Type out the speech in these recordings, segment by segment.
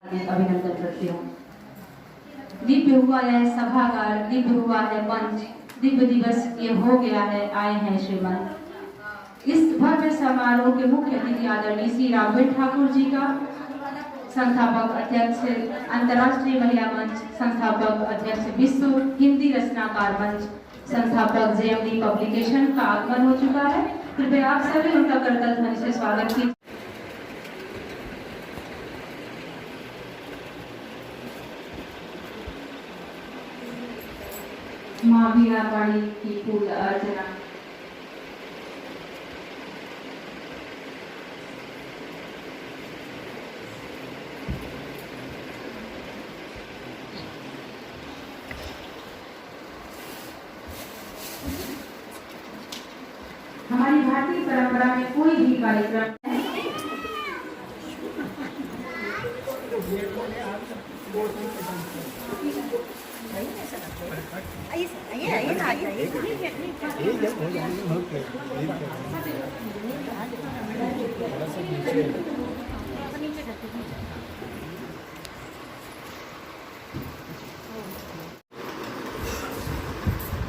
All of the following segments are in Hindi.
अभिनंदन करती हूँ। दिव्य हुआ है सभागार, दिव्य हुआ है मंच, दिव्य दिवस ये हो गया है, आए हैं श्रीमंत। इस भव्य समारोह के मुख्य अतिथि आदरणीय श्री राघवेंद्र ठाकुर जी का, संस्थापक अध्यक्ष अंतर्राष्ट्रीय महिला मंच, संस्थापक अध्यक्ष विश्व हिंदी रचनाकार मंच, संस्थापक जेएमडी पब्लिकेशन का आगमन हो चुका है। कृपया आप सभी उनका करतल ध्वनि से स्वागत कीजिए। माँ वीणापाणी की फूल अर्चना। हमारी भारतीय परंपरा में कोई भी कार्यक्रम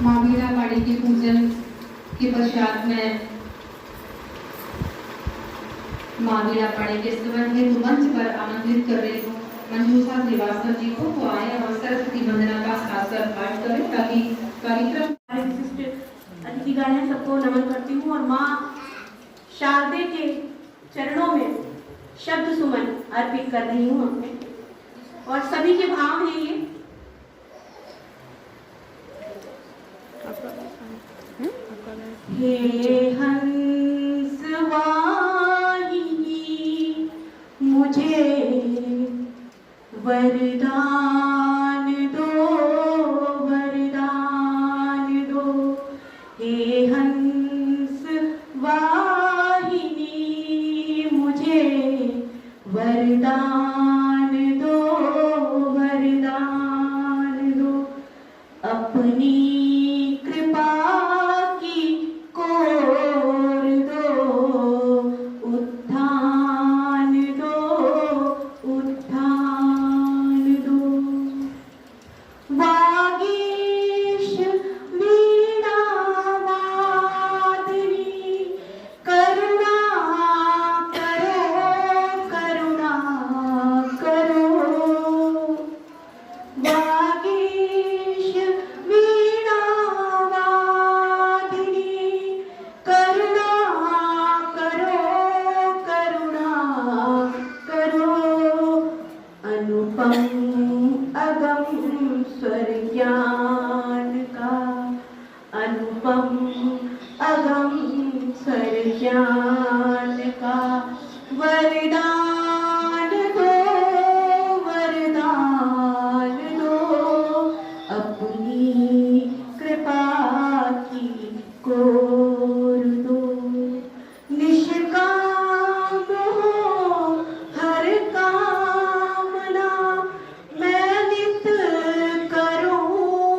माँ वीणापाणी के पूजन के पश्चात में माँ वीणापाणी के स्तवन हेतु मंच पर आमंत्रित कर रही हूँ मंजूषा श्रीवास्तव जी को, तो आए और सरस्वती वंदना का साक्षात पाठ करें ताकि कार्यक्रम। विशिष्ट अतिथिगण हैं, सबको नमन करती हूँ और माँ शारदे के चरणों में शब्द सुमन अर्पित कर रही हूँ अपने, और सभी के भाव हैं ये। हे हंस वाहिनी मुझे वरदान दो, वरदान दो। हे हंस वाहिनी मुझे वरदान दो, वरदान दो। अपनी कृपा की कोर दो, उत्थान दो, उत्थान दो। वागीश वीणा वादनी करुणा करो, करुणा करो। वागीश वीणा वादिनी करुणा करो, करुणा करो। अनुपम अगम स्वर ज्ञान का, अनुपम अगम स्वर ज्ञान का वरदान दो, वरदान दो। अपनी कृपा की कोर दो। निष्काम हो हर कामना, मैं नित करूं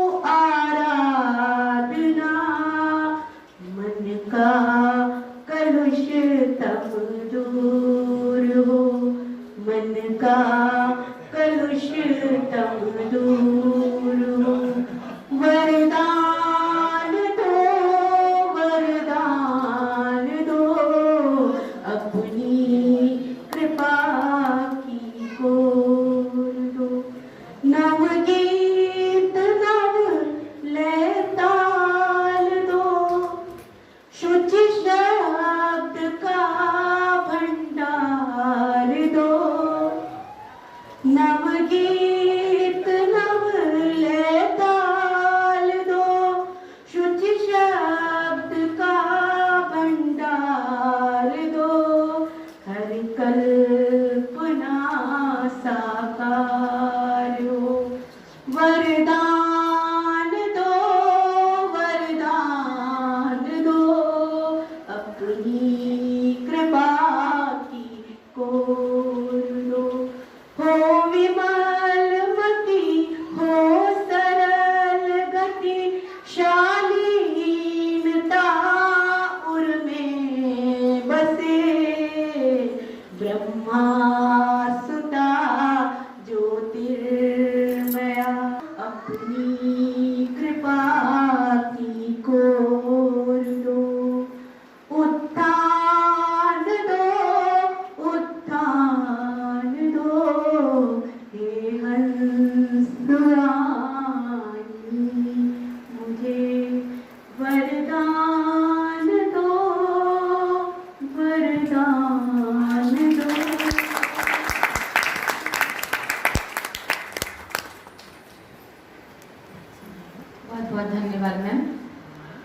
बहुत धन्यवाद मैम।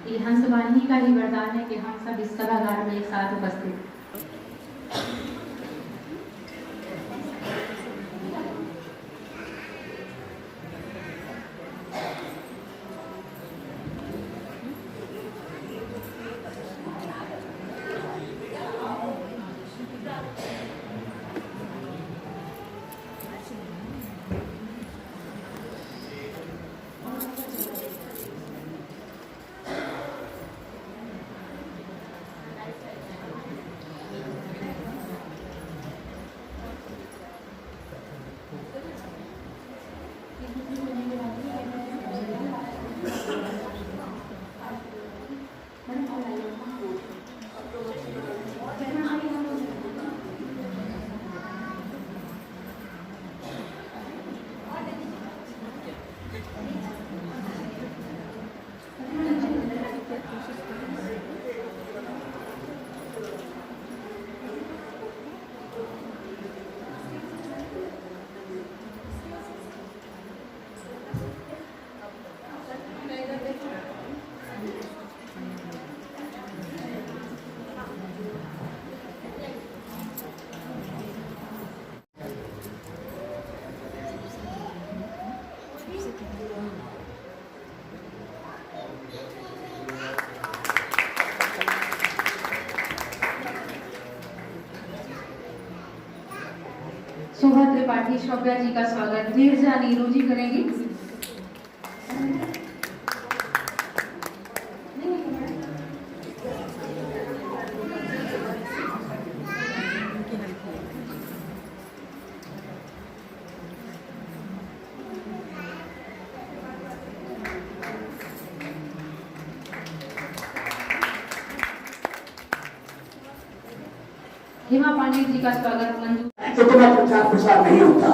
ये हंसवाणी का ही वरदान है कि हम सब इस सभागार में एक साथ उपस्थित। शोभा त्रिपाठी श्रव्या जी का स्वागत नीरजा नीरू जी करेंगी। हेमा पांडे जी का स्वागत मंजू। इतना प्रचार प्रसार नहीं होता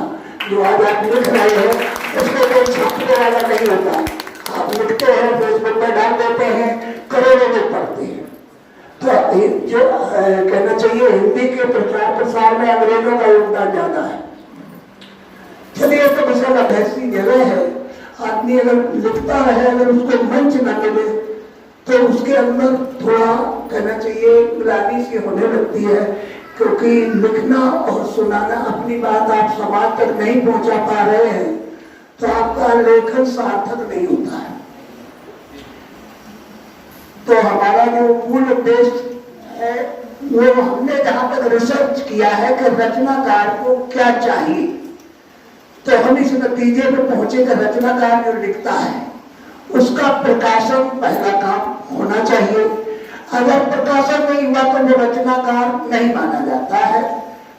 जो आज आप लिख रहे हो, उसको कोई छापने वाला नहीं होता। आप लिखते हैं, फेसबुक में डाल देते हैं, करोड़ों लोग पढ़ते हैं। तो जो कहना चाहिए, हिंदी के प्रचार प्रसार में अंग्रेजों का योगदान ज्यादा है। चलिए, तो विशाल ऐसी जगह है, आदमी अगर लिखता रहे, अगर उसको मंच न मिले तो उसके अंदर थोड़ा कहना चाहिए ग्लानि सी होने लगती है, क्योंकि लिखना और सुनाना, अपनी बात आप समाज तक नहीं पहुंचा पा रहे हैं तो आपका लेखन सार्थक नहीं होता है। तो हमारा जो मूल उद्देश्य है, वो हमने जहां तक रिसर्च किया है कि रचनाकार को क्या चाहिए, तो हम इस नतीजे पर पहुंचे कि रचनाकार जो लिखता है उसका प्रकाशन पहला काम होना चाहिए। अगर प्रकाशन नहीं हुआ तो वो रचनाकार नहीं माना जाता है।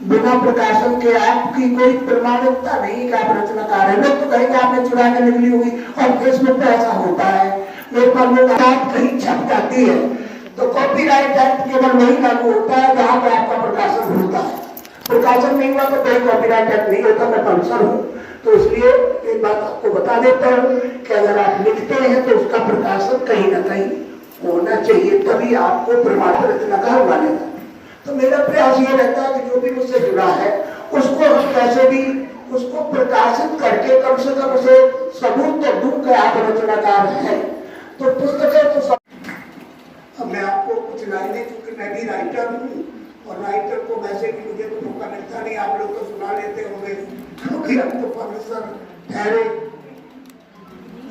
बिना प्रकाशन के आपकी कोई प्रमाणिकता नहीं कि आप रचनाकार है। लोग तो कहेंगे आपने चुरा के निकली हुई, और फेसबुक पे ऐसा होता है। मेरे पास लोग बात कहीं छप जाती है तो कॉपीराइट एक्ट केवल वही लागू होता है जहां पर आपका प्रकाशन होता है। प्रकाशन नहीं हुआ तो कोई कॉपीराइट एक्ट नहीं होता। मैं पल्सर हूँ, तो इसलिए एक बात आपको बता देता हूँ कि अगर आप लिखते हैं तो उसका प्रकाशन कहीं ना कहीं होना चाहिए, तभी आपको प्रमाणित रचनाकार मानेगा। तो मेरा प्रयास ये रहता है कि जो भी मुझसे जुड़ा है उसको हम कैसे भी उसको प्रकाशित करके कम से कम उसे सबूत तो दूं कि आप रचनाकार हैं। तो पुस्तकें तो अब मैं आपको कुछ लाइनें, क्योंकि मैं भी राइटर हूँ और राइटर को वैसे भी मुझे तो मौका मिलता नहीं, आप लोग तो सुना लेते होंगे क्योंकि हम तो पब्लिशर ठहरे,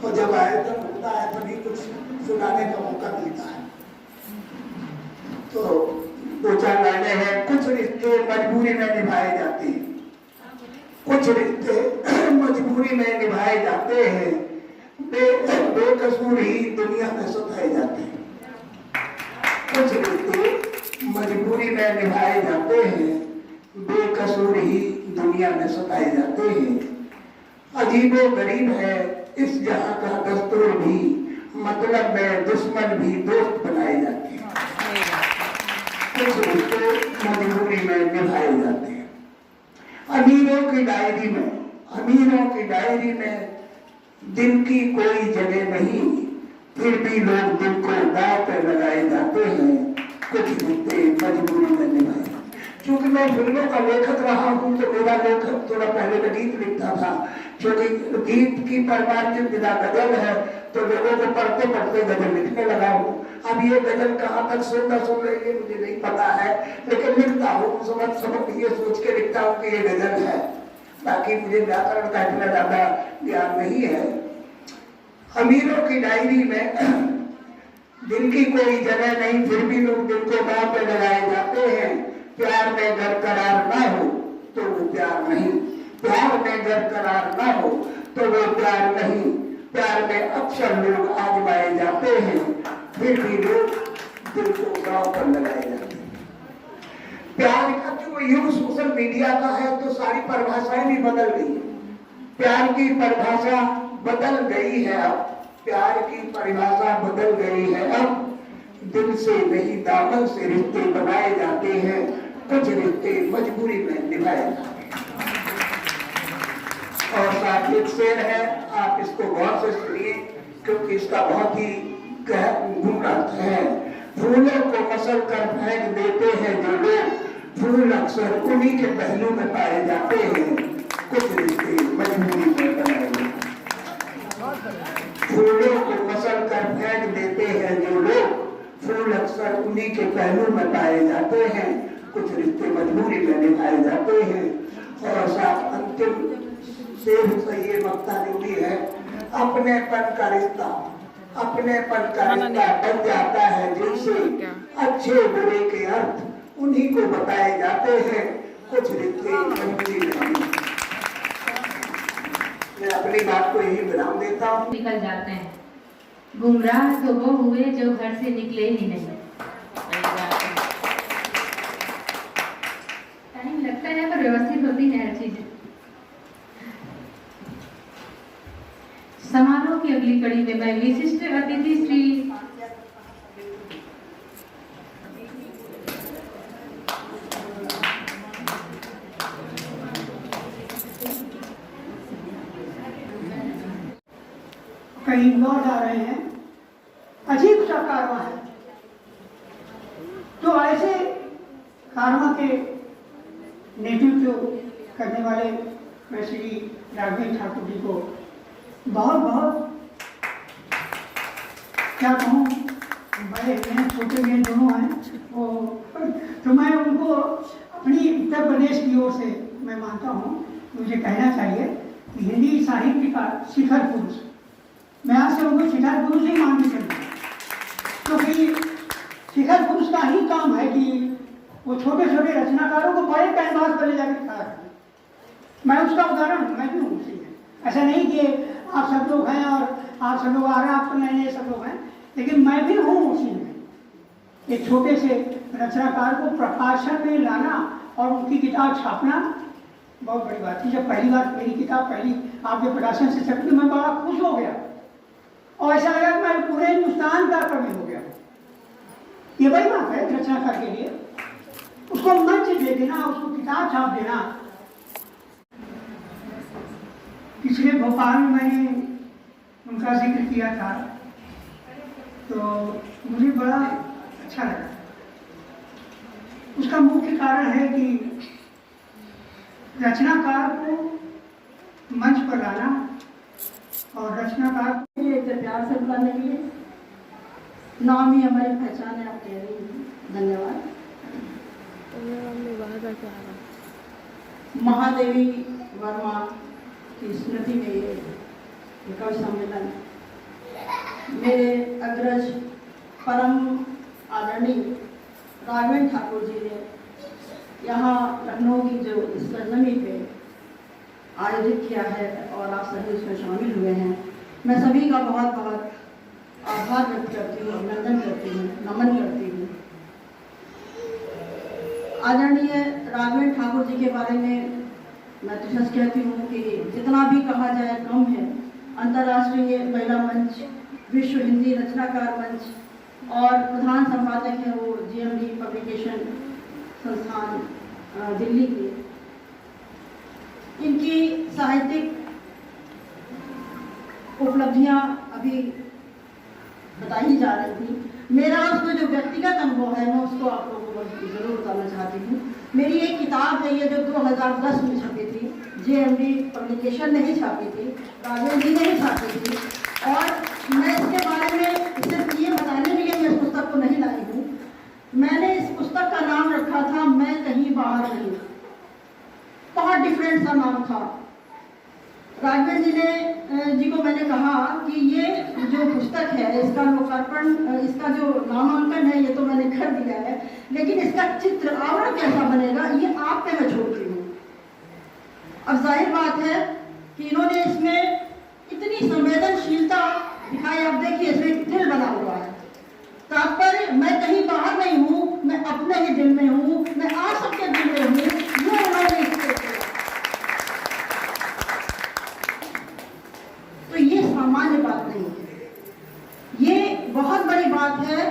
और जब आयोजन होता है तभी कुछ सुनाने का मौका मिलता है। तो दो चार लाइनें हैं। कुछ रिश्ते मजबूरी में निभाए जाते हैं, कुछ रिश्ते मजबूरी में निभाए जाते हैं, बेकसूर ही दुनिया में सताए जाते हैं। कुछ रिश्ते मजबूरी में निभाए जाते हैं, बेकसूर ही दुनिया में सताए जाते हैं। अजीबो गरीब है इस जहां का दस्तूर भी, मतलब में दुश्मन भी दोस्त बनाए जाते हैं। कुछ रिश्ते मजबूरी में निभाए जाते हैं। अमीरों की डायरी में दिल की कोई जगह नहीं, फिर भी लोग दिल को दांव पे लगाए जाते हैं। कुछ रिश्ते मजबूरी में निभाए। क्योंकि मैं फिल्मों का लेखक रहा हूँ तो मेरा लेखक थोड़ा पहले मैं गीत लिखता था, क्योंकि गीत की परमार्थ बिना गजल है तो लोगों को पढ़ते पढ़ते गजल लिखने लगा हूँ। अब ये गजल कहाँ तक सुन रही है मुझे नहीं पता है, लेकिन लिखता हूँ समझ ये सोच के लिखता हूँ कि ये गजल है। बाकी मुझे व्याकरण का इतना ज्यादा ज्ञान नहीं है। अमीरों की डायरी में दिल की कोई जगह नहीं, फिर भी लोग दिल को बात पे लगाए जाते हैं। प्यार में बरकरार ना हो तो वो प्यार नहीं, प्यार में बरकरार ना हो तो वो प्यार नहीं। प्यार में अक्सर लोग आजमाए जाते हैं, फिर भी लोग दिल को गांव पर लगाए जाते हैं। प्यार का जो युग सोशल मीडिया का है तो सारी परिभाषाएं भी बदल गई। प्यार की परिभाषा बदल गई है, अब प्यार की परिभाषा बदल गई है। अब दिल से नहीं दामन से रिश्ते बनाए जाते हैं, कुछ रिश्ते मजबूरी में निभाए जाते हैं। और साथ एक शेर है, आप इसको गौर से सुनिए क्योंकि इसका बहुत ही गहरा अर्थ है। फूलों को मसल कर फेंक देते हैं जो लोग, फूल अक्सर उन्हीं के पहलू में पाए जाते हैं, कुछ रिश्ते मजबूरी में बनाए जाते हैं। फूलों को मसल कर फेंक देते हैं जो लोग, फूल अक्सर उन्हीं के पहलू में पाए जाते हैं, कुछ रिश्ते मजबूरी में निभाए जाते हैं। और साथ अंतिम शेर से ये मक्ता जरूरी है, अपनेपन का रिश्ता, अपनेपन का रिश्ता बन जाता है जिनसे अच्छे बुरे के अर्थ उन्हीं को बताए जाते हैं, कुछ रिश्ते मजबूरी में। मैं अपनी बात को यही विराम देता हूँ। निकल जाते हैं, गुमराह तो वो हुए जो घर से निकले ही नहीं। टाइम लगता है पर व्यवस्थित होती है हर चीज। समारोह की अगली कड़ी में मैं विशिष्ट अतिथि श्री कहीं इंदौर जा रहे हैं, अजीब सा कारवां है। तो ऐसे कारवां के नेतृत्व करने वाले मैं श्री राघवेंद्र ठाकुर जी को बहुत बहुत क्या कहूँ, बड़े हैं छोटे हैं दोनों हैं वो, तो मैं उनको अपनी उत्तर प्रदेश की ओर से मैं मानता हूँ, मुझे कहना चाहिए कि हिंदी साहित्य का शिखर पुरुष, मैं आज से उनको शिखर पुरुष ही मान के चलूँ, क्योंकि शिखर पुरुष का ही काम है कि वो छोटे छोटे रचनाकारों को बड़े कैनवास पर ले जाकर खड़ा करें। मैं उसका उदाहरण हूँ, मैं भी हूँ उसी में। ऐसा नहीं कि आप सब लोग हैं और आप सब लोग आ रहे हैं, आप तो नहीं, ये सब लोग हैं, लेकिन मैं भी हूँ उसी में। एक छोटे से रचनाकार को प्रकाशन में लाना और उनकी किताब छापना बहुत बड़ी बात थी। जब पहली बार मेरी किताब पहली आपके प्रकाशन से छपी, मैं बड़ा खुश हो गया और ऐसा लगा कि मैं पूरे हिंदुस्तान का कवि हो गया। ये बड़ी बात है रचनाकार के लिए, उसको मंच दे देना, उसको किताब छाप देना। पिछले भोपाल में मैंने उनका जिक्र किया था तो मुझे बड़ा अच्छा लगा। उसका मुख्य कारण है कि रचनाकार को मंच पर लाना और रचनाकार को इतने प्यार से बुलाने के लिए, नाम ही हमारी पहचान है, आप कह रही हैं, धन्यवाद। महादेवी वर्मा की स्मृति में ये कवि सम्मेलन मेरे अग्रज परम आदरणीय राघवेंद्र ठाकुर जी ने यहाँ लखनऊ की जो सरजमी पे आयोजित किया है और आप सभी उसमें शामिल हुए हैं। मैं सभी का बहुत बहुत आभार व्यक्त करती हूँ, अभिनंदन करती हूँ, नमन करती हूँ। आदरणीय राघवेंद्र ठाकुर जी के बारे में मैं तो सच कहती हूँ कि जितना भी कहा जाए कम है। अंतर्राष्ट्रीय महिला मंच, विश्व हिंदी रचनाकार मंच और प्रधान संपादक हैं वो GMD पब्लिकेशन संस्थान दिल्ली के। इनकी साहित्यिक उपलब्धियां अभी बताई जा रही थी। मेरा उसमें जो व्यक्तिगत अनुभव है मैं उसको आप लोगों को जरूर बताना चाहती हूँ। मेरी एक किताब है ये जो 2010 में छपी थी, JMD पब्लिकेशन ने ही छापी थी, राजेंद्र जी ने ही छापी थी। और मैं इसके बारे में सिर्फ ये बताने के लिए मैं इस पुस्तक को नहीं लाई हूँ। मैंने इस पुस्तक का नाम रखा था मैं कहीं बाहर नहीं। बहुत डिफरेंट सा नाम था। राघवेंद्र जी को मैंने कहा कि ये जो पुस्तक है इसका लोकार्पण, इसका जो नामांकन है ये तो मैंने कर दिया है, लेकिन इसका चित्र आवरण कैसा बनेगा ये आप पे मैं छोड़ती हूँ। अब जाहिर बात है कि इन्होंने इसमें इतनी संवेदनशीलता दिखाई। आप देखिए इसमें दिल बना हुआ है। तात्पर्य मैं कहीं बाहर नहीं हूँ, मैं अपने ही दिल में हूँ, मैं आप सबके दिल में हूँ। ये उन्होंने इसको किया। तो ये सामान्य बात नहीं है, ये बहुत बड़ी बात है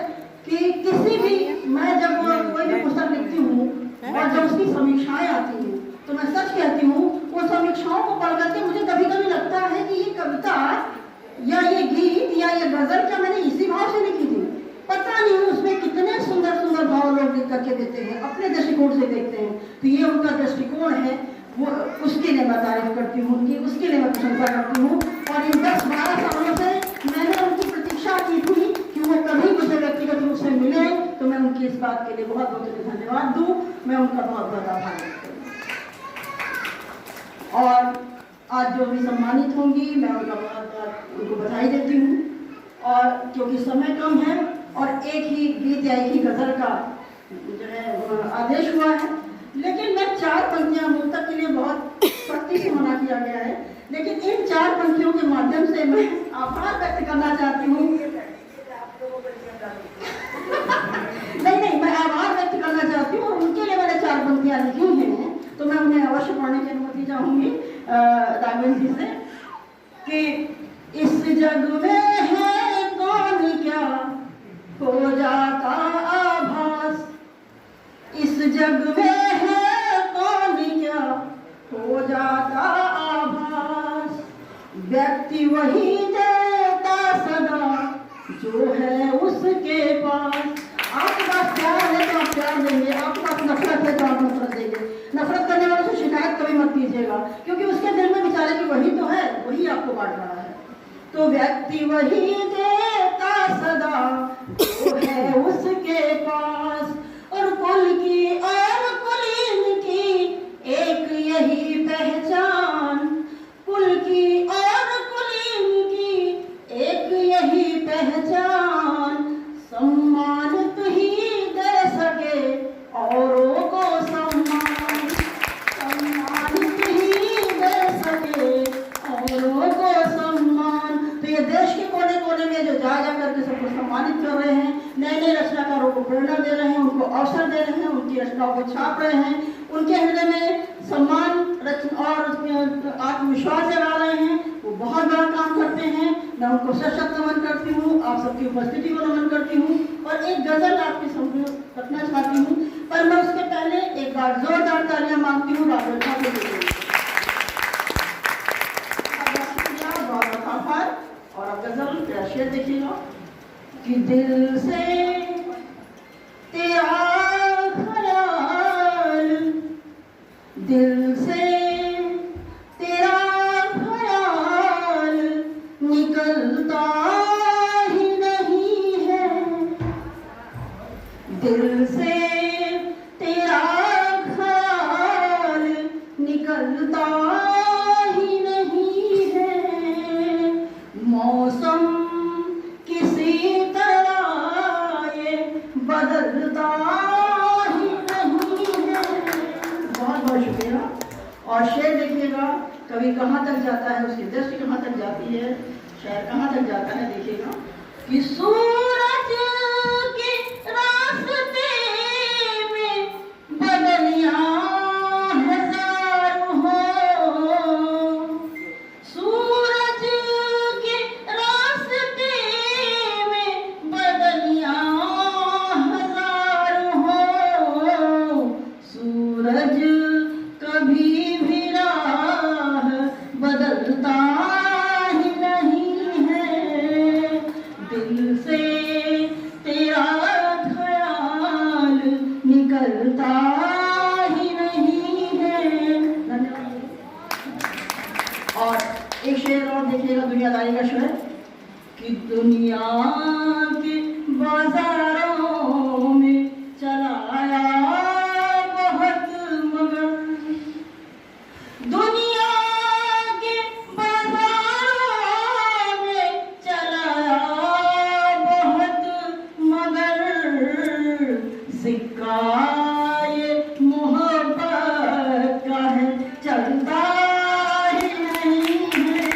कि किसी भी, मैं जब कोई भी पुस्तक लिखती हूँ और जब उसकी समीक्षाएं आती हैं तो मैं सच कहती हूँ उन समीक्षाओं को पढ़ करके मुझे कभी कभी लगता है कि ये कविता या ये गीत या ये गजल क्या मैंने इसी भाव से लिखी थी। पता नहीं उसमें कितने सुंदर सुंदर भाव लोग लिख करके देते हैं, अपने दृष्टिकोण से देखते हैं। तो ये उनका दृष्टिकोण है, वो उसके लिए मैं तारीफ करती हूँ उनकी, उसके लिए मैं प्रशंसा करती हूँ। और इन 10-12 सालों से मैंने उनकी प्रतीक्षा की थी कि वो कभी मुझे व्यक्तिगत रूप से मिले, तो मैं उनकी इस बात के लिए बहुत बहुत धन्यवाद दूँ। मैं उनका बहुत बहुत आभार करती हूँ। और आज जो भी सम्मानित होंगी मैं उनका बहुत उनको बधाई देती हूँ। और क्योंकि समय कम है और एक ही गीत या एक ही गजल का जो है आदेश हुआ है, लेकिन मैं 4 पंक्तियां मुक्तक के लिए बहुत सख्ती से मना किया गया है, लेकिन इन 4 पंक्तियों के माध्यम से मैं आभार व्यक्त करना चाहती हूँ। नहीं, मैं आभार व्यक्त करना चाहती हूँ और उनके लिए मैंने 4 पंक्तियां लिखी हैं, तो मैं उन्हें अवश्य पढ़ने की अनुमति चाहूंगी राघवेंद्र जी से कि इस जग में है कौन क्या हो जाता आभास, इस जग में है कौन क्या हो जाता आभास, व्यक्ति वही देता सदा जो है उसके पास। आपके पास प्यार है तो आप प्यार देंगे, आपके पास नफरत है तो आप नफरत देंगे। नफरत करने वालों से शिकायत कभी मत कीजिएगा, क्योंकि उसके दिल में बेचारे की वही तो है, वही आपको बांट रहा है। तो व्यक्ति वही देता सदा जो है उसके पास, और कुल की और कुलीन की एक यही पहचान, कुल की और कुलीन की एक यही पहचान, सम्मानित ही दे सके औरों को सम्मान, सम्मानित ही दे सके औरों को सम्मान। तो ये देश के कोने कोने में जो जा करके सबको सम्मानित कर रहे हैं, नए नए रचनाकारों को प्रेरणा दे रहे हैं, उनको अवसर दे रहे हैं, उनकी रचनाओं को छाप रहे हैं, उनके हृदय में सम्मान और आत्मविश्वास जगा रहे हैं, वो बहुत बड़ा काम करते हैं। मैं उनको सशक्त नमन करती हूँ, आप सबकी उपस्थिति को नमन करती हूँ और एक गजल आपके सामने रखना चाहती हूँ, पर मैं उसके पहले एक बार जोरदार तालियां मांगती हूँ राघवेंद्र को देते हुए। बहुत आभार। और अब गजल तेरा शेर देखिएगा कि दिल से तेरा ख्याल, दिल से तेरा ख्याल निकलता ही नहीं है, दिल से तेरा ख्याल निकलता ही नहीं है, मौसम किसी तरह ये बदलता ही नहीं है। बहुत बहुत शुक्रिया। और शेर देखिएगा कवि कहाँ तक जाता है, उसकी दृष्टि कहाँ तक जाती है, शेर कहाँ तक जाता है। देखिएगा कि सूरज के रास्ते में बदलियां हजार हो, सूरज के रास्ते में बदलियां हजार हो, सूरज कभी भी राह बदलता ही नहीं है, दिल से याद आएगा शायद कि दुनिया के बाजारों में चलाया बहुत मगर, दुनिया के बाजारों में चलाया बहुत मगर, सिक्का ये मोहब्बत का है चलता ही नहीं है।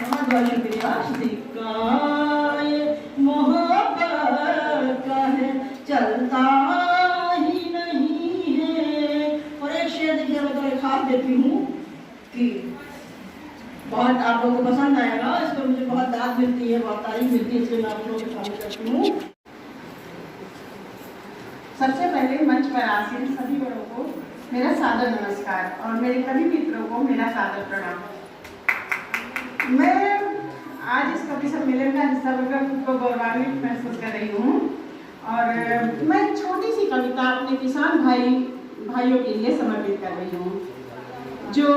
बहुत बहुत शुक्रिया। सिक्का ये मोहब्बत का है चलता ही नहीं है। और एक शेर देखिए मैं तो एक खास देती हूँ कि बहुत आप लोगों को पसंद आएगा, इस पर मुझे बहुत दाद मिलती है, बहुत तारीफ मिलती है, इसलिए मैं आप लोगों के सामने करती हूँ। सबसे पहले मंच पर आसीन सभी बड़ों को मेरा सादर नमस्कार और मेरे सभी मित्रों को मेरा सादर प्रणाम। मैं आज इस कवि सम्मेलन का हिस्सा बनकर खुद को गौरवान्वित महसूस कर रही हूँ और मैं एक छोटी सी कविता अपने किसान भाइयों के लिए समर्पित कर रही हूँ। जो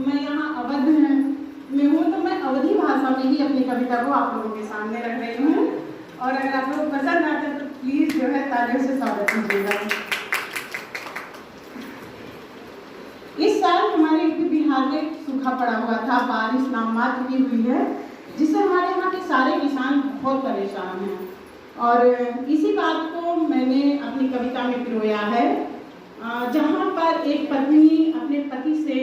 मैं यहाँ अवध में हूँ तो मैं अवधी भाषा में ही अपनी कविता को आप लोगों के सामने रख रही हूँ और अगर आप लोग पसंद आते हैं तो प्लीज जो है तालियों से स्वागत कीजिएगा। इस साल हमारे यूपी बिहार में सूखा पड़ा हुआ था, बारिश नामात्र की हुई है, जिससे हमारे यहाँ के सारे किसान बहुत परेशान हैं और इसी बात को मैंने अपनी कविता में पिरोया है, जहाँ पर एक पत्नी अपने पति से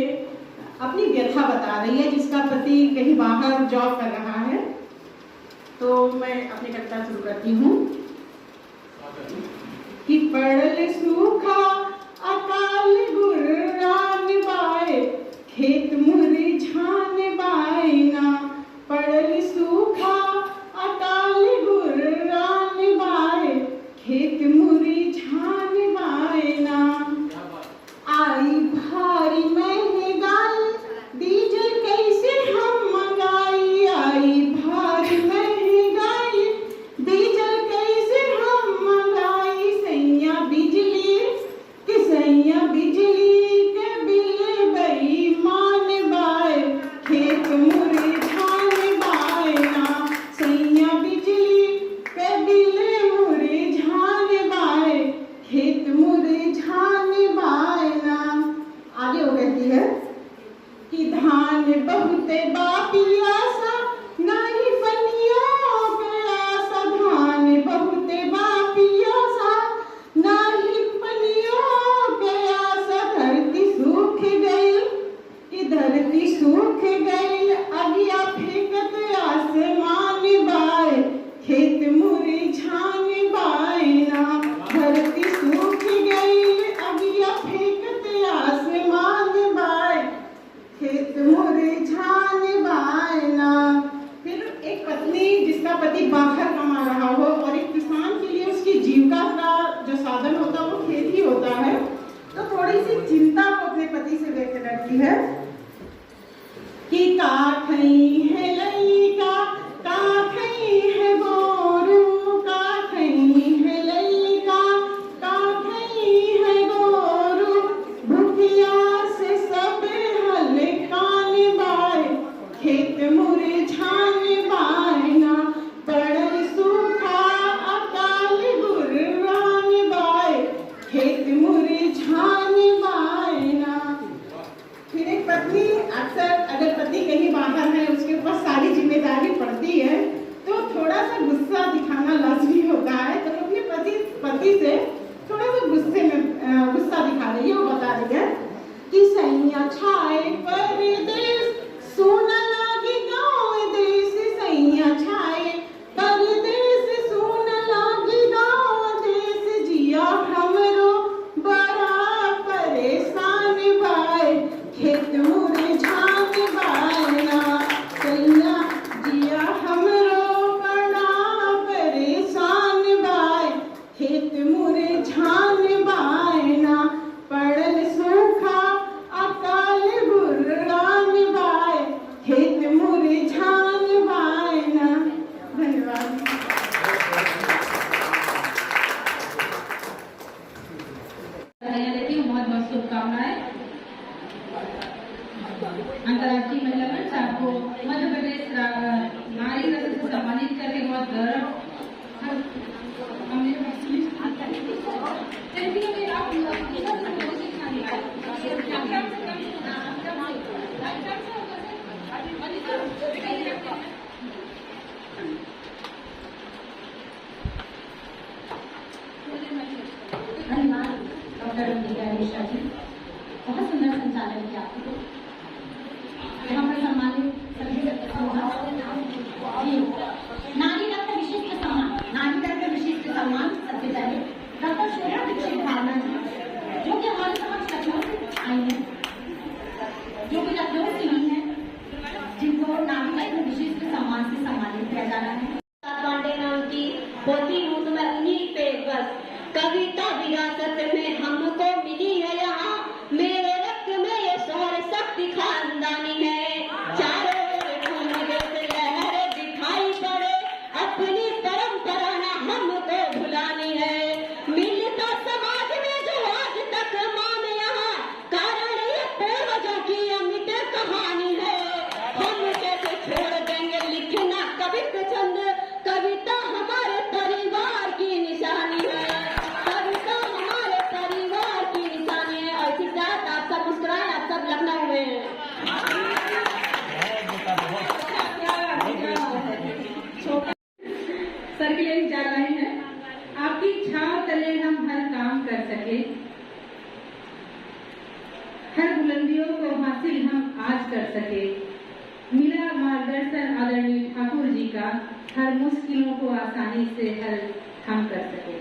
अपनी व्यथा बता रही है, जिसका पति कहीं बाहर जॉब कर रहा है। तो मैं अपनी कविता शुरू करती हूँ कि पड़ल सूखा अकाल गुर्रान बाए, खेत मुरझान बाए ना, पड़ल सूखा अकाल गुर्रान बाए, खेत मुरझान बाए ना, आई भारी महंगाई डीजल कैसे हम मंगाई, आई भारी महंगाई डीजल कैसे हम मंगाई, सैया बिजली के बिल बेईमान बाए, खेत मुरझान बाए ना, सैया बिजली के बिल मुरझान बाए, खेत मुरझान बाए ना। आगे वो कहती है कि धान बहुते बापियासा नहीं फनियों के आसा, धान बहुते बापियासा नहीं फनियों के आसा, धरती सूख गई कि धरती सूख गई, अगिया फेंकत आसमान बाए, खेत मुरझान बाए ना, धरती सूख गई अगिया फेंकत आसमान बाए, खेत मुरझान बाए ना। फिर एक पत्नी जिसका पति बाहर कमा रहा हो और एक किसान के लिए उसकी जीविका का जो साधन होता है वो खेत ही होता है, तो थोड़ी सी चिंता वो अपने पति से व्यक्त करती है कि का खई है लइका, का खई है गोरू, का खई है लइका, का खई है गोरू, भूखिया से सब हलकान बाए, खेत मुरझान बाए ना, पड़ल सूखा अकाल गुर्रान बाए, खेत मुरझान बाए ना। फिर एक पत्नी अक्सर अगर पति कहीं बाहर है उसके ऊपर सारी जिम्मेदारी पड़ती है तो थोड़ा सा गुस्सा दिखाना लाजमी होता है, तो अपने पति से थोड़ा सा गुस्सा दिखा रही है। वो बता रही है कि सैया छाए परदेश सोना लागी गाँव देश, सैया छाए परदेश सोना लागी गाँव देश, जिया हमरो बड़ा परेशान बाए, खेत मुरझान बाए ना, सैया जिया हमरो बड़ा परेशान बाए, खेत मुरझान बाए ना, पड़ल सूखा अकाल गुर्रान बाए, खेत मुरझान बाए ना। धन्यवाद। देती हूँ, बहुत बहुत शुभकामनाएं। अंतर्राष्ट्रीय महिला मंच आपको मध्य मिश्रा जी, बहुत सुंदर संचालन किया आपको। यहाँ पर सम्मानित सभी जी, नारी रत्न विशिष्ट सम्मान, नारी रत्न विशिष्ट सम्मान सबसे पहले डॉक्टर शोभा दीक्षित भावना जी, जो कि हमारे समक्ष लखनऊ से आई है, जो कि लखनऊ से ही है, जिनको नारी रत्न विशिष्ट सम्मान से सम्मानित किया जा रहा है। पांडे नाम की होती हूँ तो मैं उन्हीं पे बस, कविता विरासत में हमको मिली है यहाँ, मेरे रक्त में ये सौर शक्ति खानदानी है, चारों ओर घूमने से लहर दिखाई पड़े, अपनी परंपरा ना हमको भुलानी है, मिलता समाज में जो आज तक मान यहाँ, कारण ये पूर्वजों की अमिट कहानी है, हम कैसे छोड़ देंगे लिखना कवित्व छंद, कविता हमारे परिवार की निशानी है, कविता हमारे परिवार की निशानी है। और इसी साथ आप सब मुस्कुराए, आप सब लखनऊ में हैं। सर के लिए जा रहे हैं, आपकी छाव तले हम हर काम कर सके, हर बुलंदियों को हासिल हम आज कर सके, मिला मार्गदर्शन आदरणीय ठाकुर जी का, हर मुश्किलों को आसानी से हल हम कर सके।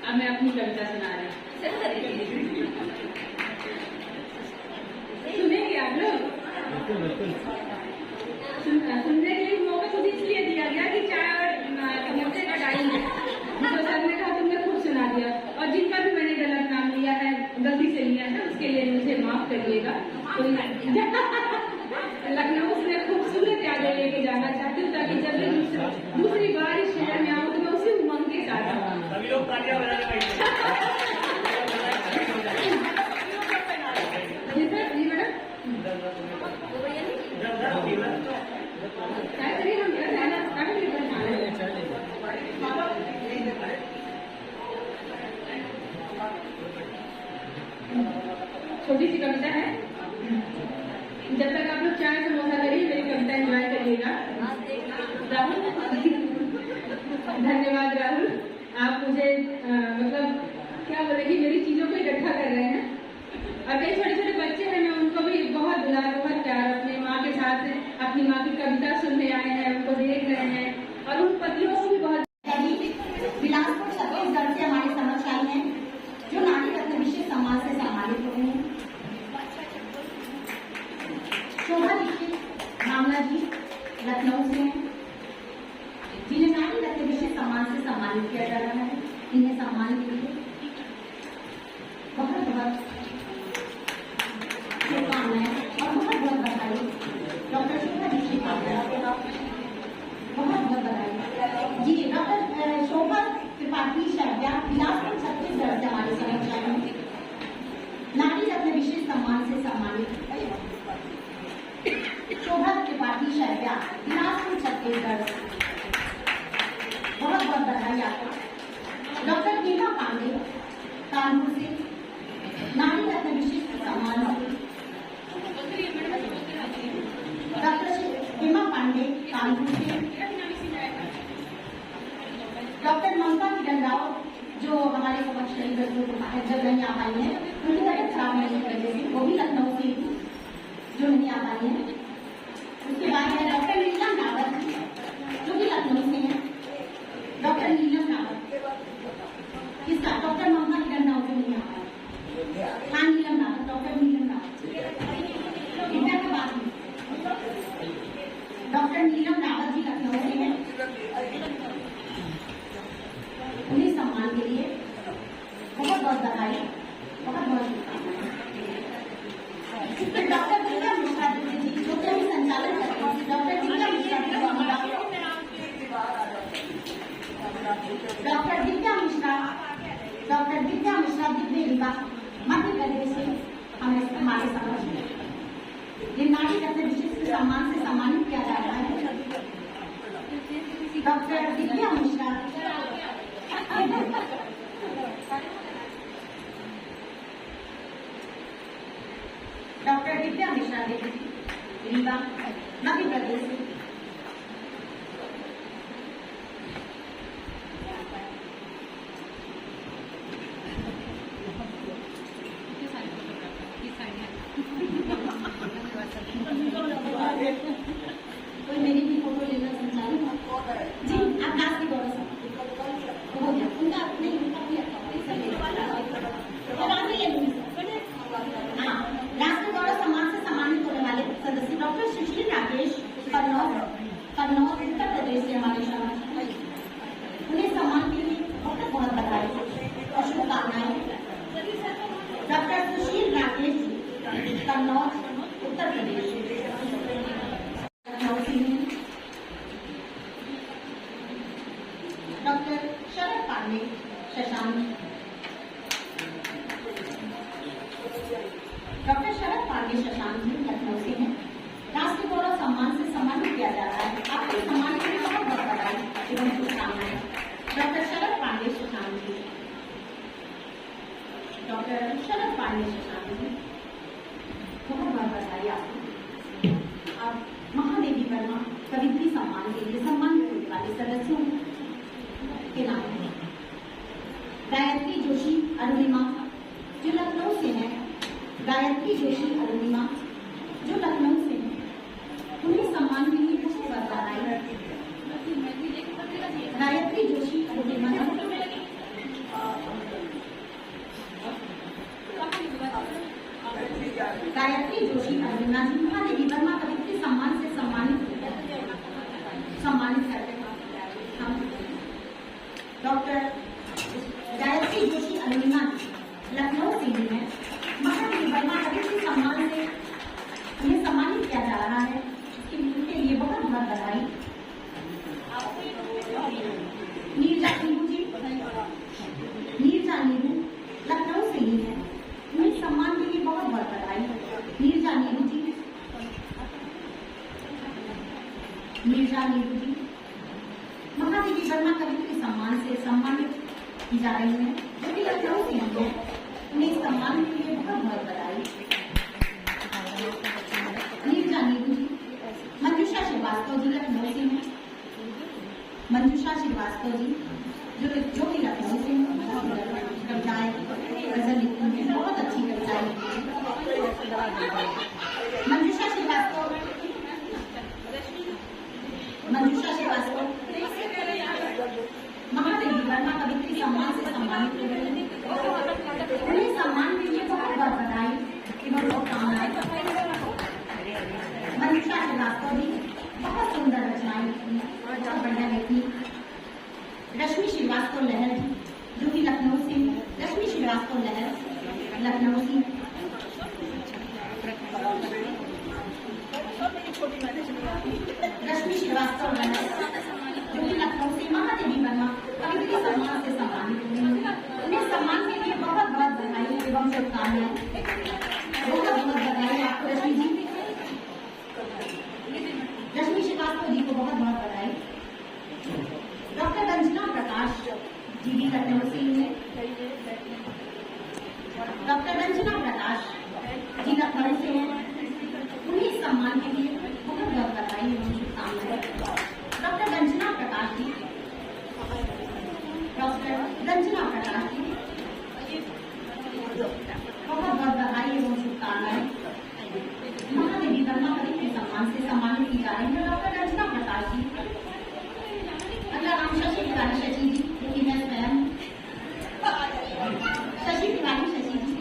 अब मैं अपनी कविता सुना रही हूँ, सुनेंगे आप लोग? सुनने के लिए मौका खुद इसलिए दिया गया कि चाय और समोसे का टाइम है, तो सर ने कहा तुमने खूब सुना दिया, और जिनका भी मैंने गलत नाम लिया है, गलती से लिया है, उसके लिए मुझे माफ करिएगा। तो लखनऊ से खूबसूरत यादें लेके जाना चाहती हूँ, ताकि जब भी दूसरी बार इस शहर में आऊँ तो मैं उसी उमंग के साथ आऊँ। सभी लोग तालियां बजाने जी सर, जी मैडम, छोटी सी कविता है, जब तक आप लोग चाय समोसा करिए मेरी कविता एंजॉय करिएगा। राहुल, धन्यवाद राहुल, आप मुझे मतलब क्या बोले कि मेरी चीजों को इकट्ठा कर रहे हैं, और कई छोटे छोटे बच्चे हैं, मैं उनको भी बहुत दुलार बहुत प्यार अपनी माँ के साथ अपनी माँ की कविता सुनने आए हैं, उनको देख रहे हैं, और उन पतियों को भी बहुत। बिलासपुर छत्तीसगढ़ से हमारे समक्ष आई हैं, जो नारी रत्न विशिष्ट सम्मान से सम्मानित हुए हैं। शोभा दीक्षित भावना जी लखनऊ से हैं, जिन्हें नारी रत्न विशिष्ट सम्मान से सम्मानित किया जा रहा है। इन्हें सम्मान के लिए बहुत बहुत शुभकामनाएं और बहुत बहुत बधाई। डॉक्टर शोभा दीक्षित बहुत बहुत बधाई जी। डॉक्टर शोभा त्रिपाठी शैव्या बिलासपुर छत्तीसगढ़ से हमारे समक्ष आई हैं, नारी रत्न विशिष्ट सम्मान से सम्मानित। शोभा त्रिपाठी शैव्या बिलासपुर छत्तीसगढ़, बहुत बहुत बधाई आपको। डॉक्टर मीना पांडे कानपुर से नारी रत्न विशिष्ट सम्मान से। डॉक्टर मीना पांडे कानपुर से। डॉक्टर ममता किरण राव जो हमारे समक्ष जब नहीं आ पाई है, उनकी तबियत खराब होने की वजह से, वो भी लखनऊ से जो नहीं आ पाई है। उसके बाद है डॉक्टर नीलम रावत जो कि लखनऊ से है। डॉक्टर नीलम रावत, किसका? डॉक्टर ममता किरण राव जो नहीं आ पाई। हाँ, नीलम रावत, डॉक्टर नीलम रावत, इंटर के बाद में डॉक्टर नीलम रावत जी लखनऊ से है। उन्हें सम्मान के लिए बहुत बहुत बधाई, बहुत बहुत शुभकामनाएं। डॉक्टर दिव्या मिश्रा जी जो कि हम संचालन करते हैं, डॉक्टर दिव्या मिश्रा जी, डॉक्टर दिव्या मिश्रा दिव्य विवाह मध्य प्रदेश से हमें हमारे समक्ष ये नारी रत्न विशिष्ट सम्मान से सम्मानित किया जा रहा है। डॉक्टर दिव्या मिश्रा डॉक्टर दिव्या मिश्रा देवी रीवा मध्य प्रदेश से सुशील राकेश कन्नौज उत्तर प्रदेश से हमारे शामिल, उन्हें सम्मान के लिए बहुत बहुत बधाई और शुभकामनाएं। डॉक्टर सुशील राकेश कन्नौज उत्तर प्रदेश। डॉक्टर शरद पांडे शशांक, डॉक्टर शरद पांडे शशांक जी लखनऊ से हैं। राष्ट्रीय गौरव सम्मान से सम्मानित किया जा रहा है। आपके सम्मान के लिए बहुत बहुत बधाई एवं शुभकामनाएं। डॉक्टर शरद पांडे शशांक जी, डॉक्टर शरद पांडे शशांक जी, बहुत बहुत बधाई आपको। आप महादेवी वर्मा कवित्री सम्मान के लिए सम्मानित होने वाले सदस्यों के नाम हैं। गायत्री जोशी अरुणिमा जो लखनऊ से हैं, गायत्री जोशी अरुणिमा जो लखनऊ से हैं, उन्हें सम्मान के लिए बहुत बधाई। गायत्री जोशी अरुणिमा, गायत्री जोशी अरुणिमा जी महादेवी वर्मा कवित्री सम्मान से सम्मानित करते हैं हम। डॉक्टर गायत्री जोशी अरुणिमा लखनऊ से ही है। महादेवी वर्मा कवित्री सम्मान से उन्हें सम्मानित किया जा रहा है, उनके लिए बहुत बहुत बधाई। नीरजा नीरू जी, नीरजा नीरू लखनऊ से ही है, उन्हें सम्मान के लिए बहुत बहुत बधाई। नीरजा नीरू जी, नीरजा नीरू जी महादेवी वर्मा कवित्री सम्मान से सम्मानित की जा रही है, जो कि लखनऊ से ही है, उन्हें इस सम्मान के लिए बहुत बहुत बधाई। नीरजा नीरू जी, मंजूषा श्रीवास्तव जी लखनऊ से हैं। मंजूषा श्रीवास्तव जी जो कि लखनऊ से कविताएं गजल लिखती हैं, बहुत अच्छी कविताएं लिखती हैं। मंजूषा श्रीवास्तव, मंजूषा श्रीवास्तव महादेवी वर्मा कवित्री सम्मान से सम्मानित की गई है, उन्हें सम्मान के लिए बहुत बहुत बधाई एवं शुभकामनाएं। मंजूषा श्रीवास्तव जी बहुत सुंदर रचनाएं लिखती हैं, बहुत बढ़िया लिखती। रश्मि श्रीवास्तव लहर जी जो कि लखनऊ से, रश्मि श्रीवास्तव लहर लखनऊ से। रश्मि श्रीवास्तव लहर जो कि लखनऊ से महादेवी वर्मा कवित्री सम्मान से सम्मानित हुई हैं, उन्हें सम्मान के लिए बहुत बहुत बधाई एवं शुभकामनाएं। बहुत बहुत बधाई आपको रश्मि जी, रश्मि श्रीवास्तव जी को बहुत बहुत बधाई। डॉक्टर रंजना प्रकाश जी भी लखनऊ से ही है। डॉक्टर रंजना प्रकाश जी लखनऊ से हैं, उन्हें सम्मान के लिए बहुत बहुत बधाई एवं शुभकामनाएं। डॉक्टर रंजना प्रकाश जी, डॉक्टर रंजना प्रकाश जी, बहुत बहुत बधाई एवं शुभकामनाएं। महादेवी वर्मा कवित्री सम्मान से सम्मानित की जा रही है डॉक्टर रंजना प्रकाश जी। अगला नाम शशि तिवारी शशि जी, जो कि मैं स्वयं शशि तिवारी शशि जी,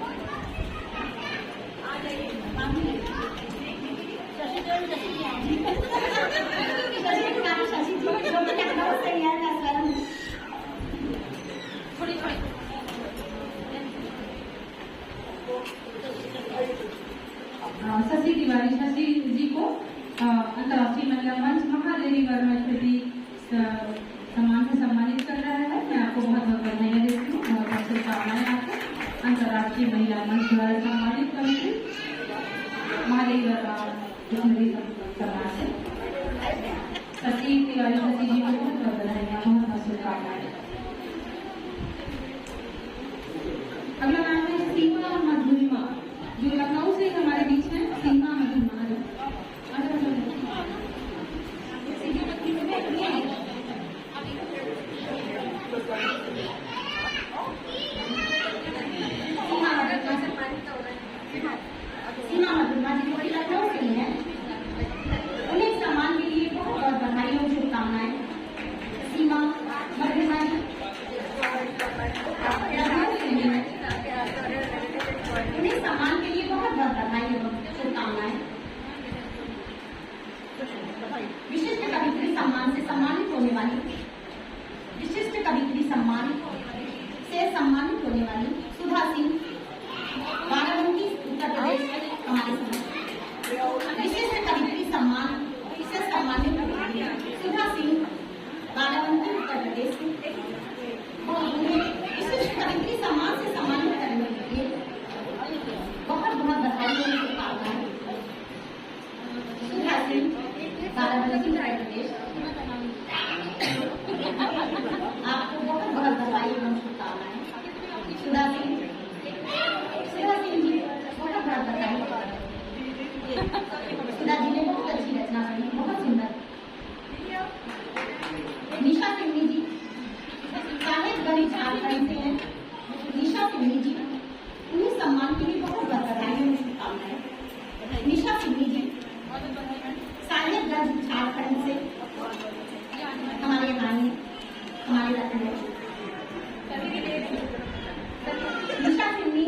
शशि तिवारी शशि जी जो कि लखनऊ से है, मैं स्वयं शशि तिवारी शशि जी को अंतर्राष्ट्रीय महिला मंच महादेवी वर्मा स्मृति सम्मान से सम्मानित कर रहा है। मैं आपको बहुत बहुत बधाई देती हूँ, बहुत बहुत शुभकामनाएं आपको। अंतर्राष्ट्रीय महिला मंच द्वारा सम्मानित कवित्री महादेवी वर्मा स्मृति सम्मान से शशि तिवारी शशि जी को बहुत बहुत बधाई, बहुत बहुत शुभकामनाएं। अगला नाम है सीमा मधुरिमा जो लखनऊ से हमारे बीच में। सीमा मधुरिमा सीमा मधुरिमा जी को लखनऊ से ही है, उन्हें सम्मान के लिए बहुत बहुत बधाई और शुभकामनाएं। विशिष्ट कवित्री सम्मान से सम्मानित होने वाली विशिष्ट कवित्री सम्मान से सम्मानित होने वाली सुधा सिंह, बाराबंकी, उत्तर प्रदेश हमारे समाज। विशिष्ट कवित्री सम्मान से सम्मानित होने वाली सुधा सिंह, बाराबंकी, उत्तर प्रदेश। विशिष्ट कवित्री सम्मान से सम्मानित करने के लिए बहुत बहुत बधाई और शुभकामनाएं। सुधा सिंह, बाराबंकी, उत्तर प्रदेश, आपको बहुत बहुत बधाई और शुभकामनाएं। सुधा सिंह जी बहुत बहुत बधाई। सुधा जी ने बहुत अच्छी रचना करी, बहुत सुंदर। निशा सिंह जी साहिबगंज झारखंड से हैं। निशा सिंह जी, उन्हें सम्मान के लिए बहुत बहुत बधाई और शुभकामनाएं। निशा सिंह जी साहिबगंज झारखंड से हमारे रानी, हमारे रत्न। निशा सिंह जी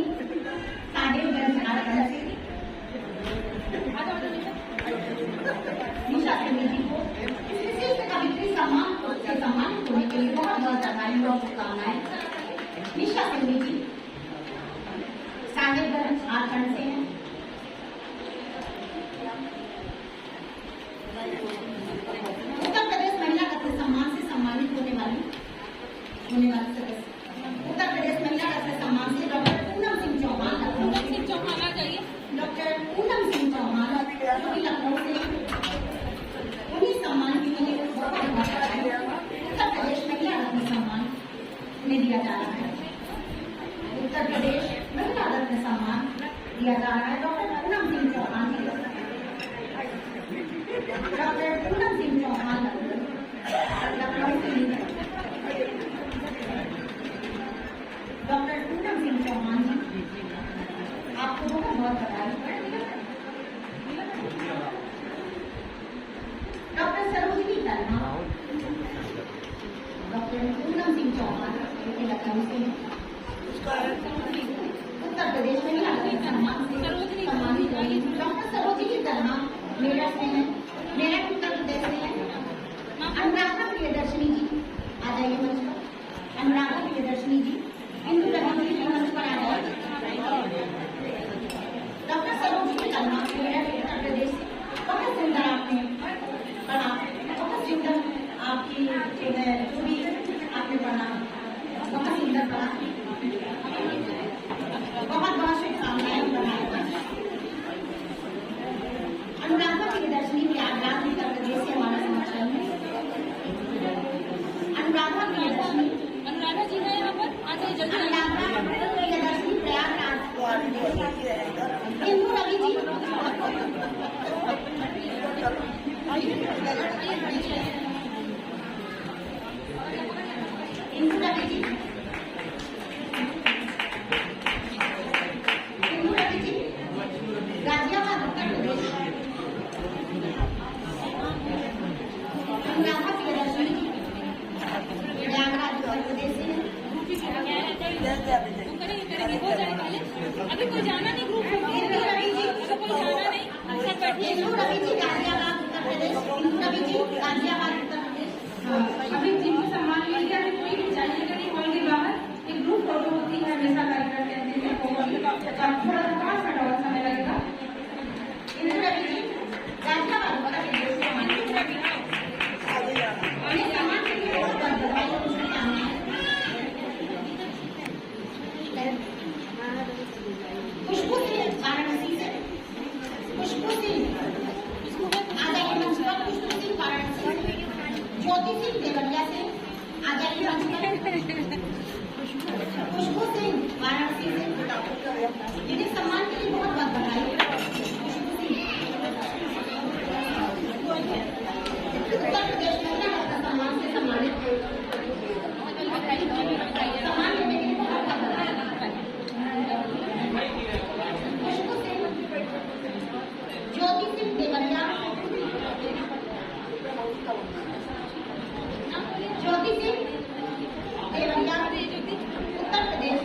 साहिबगंज झारखंड से निशा सिंह जी को विशिष्ट कवित्री सम्मान से सम्मानित होने के लिए बहुत बहुत बधाई और शुभकामनाएं। निशा सिंह जी साहिबगंज झारखंड से हैं। उत्तर प्रदेश महिला रत्न सम्मान से सम्मानित होने वाली सदस्य, उत्तर प्रदेश महिला रत्न सम्मान से डॉक्टर पूनम सिंह चौहान, डॉक्टर पूनम सिंह चौहान जो कि लखनऊ से, उन्हीं सम्मान के लिए बहुत बहुत बधाई। उत्तर प्रदेश महिला रत्न सम्मान उन्हें दिया जा रहा है। उत्तर प्रदेश महिला रत्न सम्मान दिया जा रहा है डॉक्टर पूनम सिंह चौहान को। डॉक्टर पूनम सिंह चौहान लखनऊ से, डॉक्टर पूनम सिंह चौहान जी आपको बहुत बहुत बधाई। डॉक्टर सरोजिनी शर्मा, डॉक्टर पूनम सिंह चौहान लखनऊ से, उत्तर प्रदेश में सम्मान से सम्मानित हुई। डॉक्टर सरोजिनी शर्मा मेरठ से हैं, मेरठ उत्तर प्रदेश से हैं। अनुराधा प्रियदर्शनी जी आ जाइए मंच पर। अनुराधा प्रियदर्शनी जी हिंदू रंगमंच मंच पर आ जाइए। डॉक्टर सरोजिनी शर्मा मेरठ उत्तर प्रदेश से, बहुत सुंदर आपने पढ़ा, बहुत सुंदर आपकी जो है जो भी आपने पढ़ा बहुत सुंदर पढ़ा। बहुत बहुत शुभकामनाएं बनाए। अनुराधा प्रियदर्शनी प्रयागराज उत्तर प्रदेश से हमारा समाचार है। अनुराधा प्रियदर्शनी, अनुराधा जी है यहाँ पर, आ जाइए जल्दी। अनुराधा प्रियदर्शनी प्रयागराज, इंदु रवि जी, इंदु रवि जी, इंदु रवि जी गाजियाबाद उत्तर प्रदेश। अनुराधा प्रियदर्शनी प्रयागराज उत्तर प्रदेश से। हो जाए पहले, अभी कोई जाना नहीं ग्रुप में। इंदु रवि जी, कोई जाना नहीं, अच्छा बैठिए। इंदु रवि जी गाजियाबाद उत्तर प्रदेश। इंदु रवि जी गाजियाबाद उत्तर प्रदेश। अभी जिनको सम्मान मिल गया अभी कोई भी जाइएगा नहीं, होंगे बाहर। एक ग्रुप फोटो होती है हमेशा कार्यक्रम के अंत में, थोड़ा सा 5 मिनट और समय लगेगा। इंदु रवि जी गाजियाबाद उत्तर प्रदेश से हमारे सम्मान के लिए बहुत बहुत बधाई और शुभकामनाएं। खुशबू सिंह वाराणसी से, खुशबू सिंह आ जाइए मंच पर। खुशबू सिंह वाराणसी से। ज्योति सिंह देवरिया से आ जाइए मंच पर। खुशबू सिंह वाराणसी से, इन्हें सम्मान के लिए बहुत बहुत बधाई। खुशबू सिंह उत्तर प्रदेश में सम्मान से सम्मानित, सम्मान लेने के लिए बहुत बहुत बधाई। खुशबू सिंह, ज्योति सिंह देवरिया, ज्योति सिंह देवरिया उत्तर प्रदेश।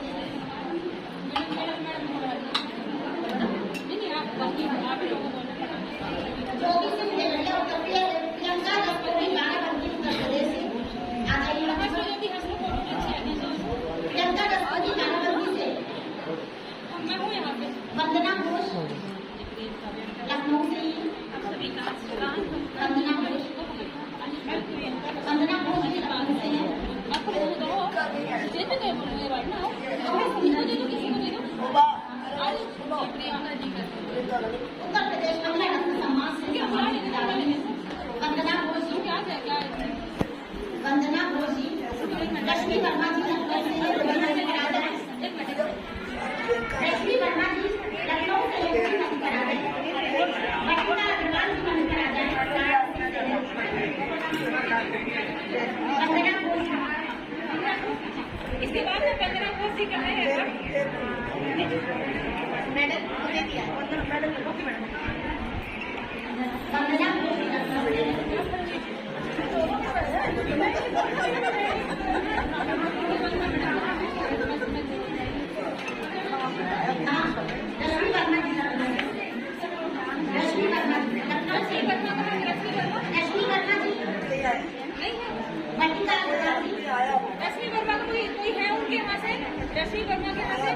रश्मि वर्मा कोई है उनके यहाँ से, रश्मि वर्मा के यहाँ से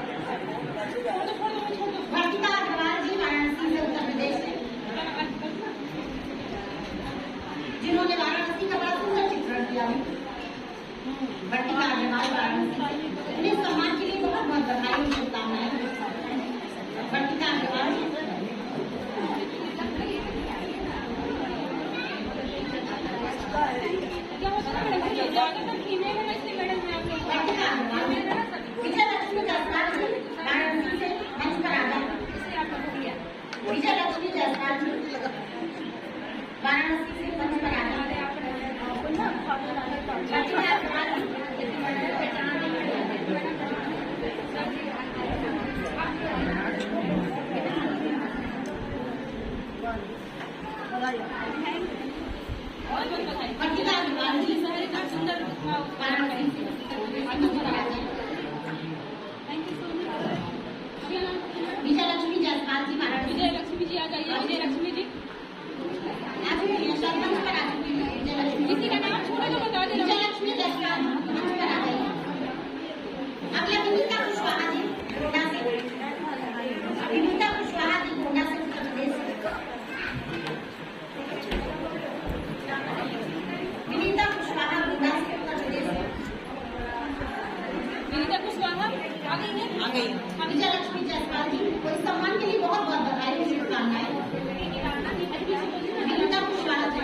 वर्तिका अग्रवाल जी वाराणसी से उत्तर प्रदेश से, जिन्होंने वाराणसी का बड़ा सुंदर चित्रण किया है। वर्तिका अग्रवाल वाराणसी, उन्हें सम्मान के लिए बहुत बहुत बधाई और शुभकामनाएं। वर्तिका अग्रवाल विजयलक्ष्मी जायसवाल जी वाराणसी से मंच पर आ गए। विजयलक्ष्मी जायसवाल जी वाराणसी से मंच पर आ गए। वर्तिका अग्रवाल जी सुंदर वाराणसी से मंच पर आ गए। विजयलक्ष्मी जायसवाल जी वाराणसी। विजयलक्ष्मी जी आ जाइए। विजयलक्ष्मी जी आज मंच पर आ चुकी है। विजयलक्ष्मी किसी का नाम छोड़े तो बता देना। विजयलक्ष्मी जायसवाल मंच पर आ गई। अगला विनीता कुशवाहा जी गोंडा से। विनीता कुशवाहा जी गोंडा से उत्तर प्रदेश से। विनीता कुशवाहा गोंडा से उत्तर प्रदेश से। विनीता कुशवाहा आ गई है। आ गई। विजयलक्ष्मी जायसवाल जी को इस सम्मान के लिए बहुत बहुत बधाई और शुभकामनाएं। विनीता कुशवाहा जी,